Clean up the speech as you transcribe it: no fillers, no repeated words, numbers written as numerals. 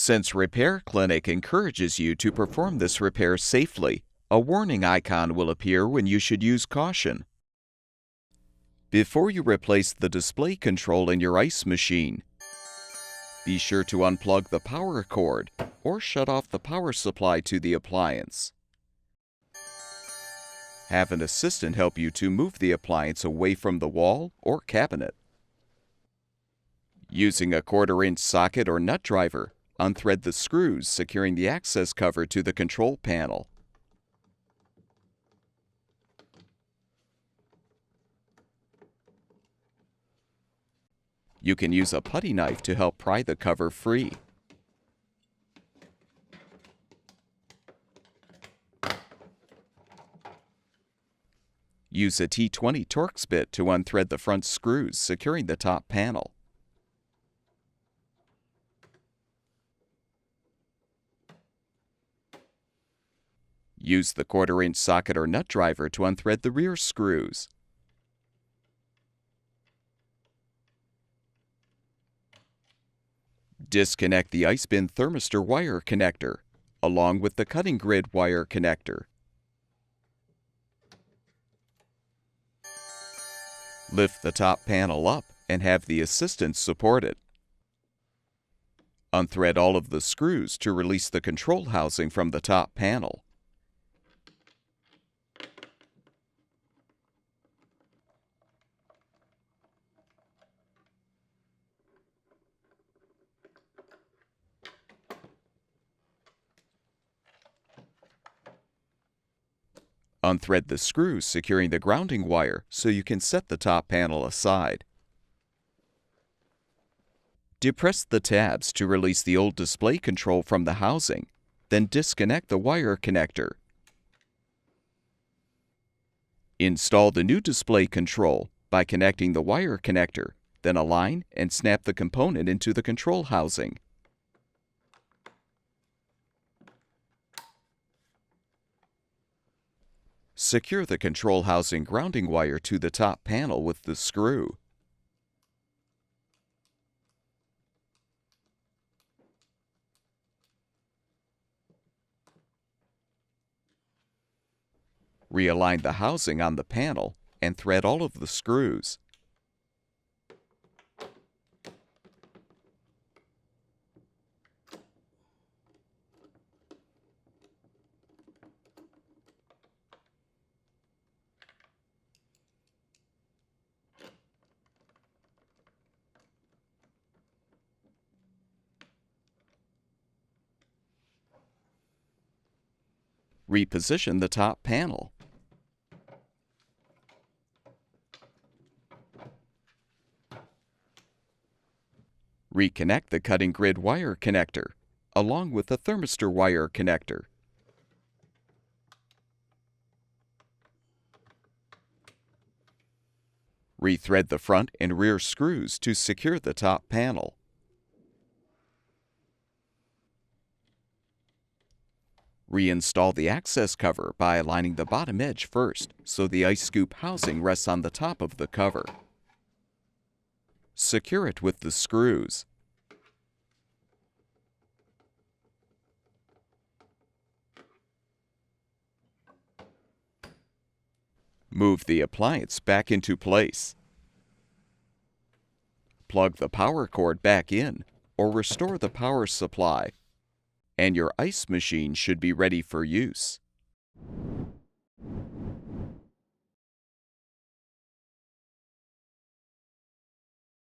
Since Repair Clinic encourages you to perform this repair safely, a warning icon will appear when you should use caution. Before you replace the display control in your ice machine, be sure to unplug the power cord or shut off the power supply to the appliance. Have an assistant help you to move the appliance away from the wall or cabinet. Using a 1/4-inch socket or nut driver, unthread the screws securing the access cover to the control panel. You can use a putty knife to help pry the cover free. Use a T20 Torx bit to unthread the front screws securing the top panel. Use the 1/4-inch socket or nut driver to unthread the rear screws. Disconnect the ice bin thermistor wire connector, along with the cutting grid wire connector. Lift the top panel up and have the assistant support it. Unthread all of the screws to release the control housing from the top panel. Unthread the screws securing the grounding wire so you can set the top panel aside. Depress the tabs to release the old display control from the housing, then disconnect the wire connector. Install the new display control by connecting the wire connector, then align and snap the component into the control housing. Secure the control housing grounding wire to the top panel with the screw. Realign the housing on the panel and thread all of the screws. Reposition the top panel. Reconnect the cutting grid wire connector, along with the thermistor wire connector. Rethread the front and rear screws to secure the top panel. Reinstall the access cover by aligning the bottom edge first so the ice scoop housing rests on the top of the cover. Secure it with the screws. Move the appliance back into place. Plug the power cord back in or restore the power supply, and your ice machine should be ready for use.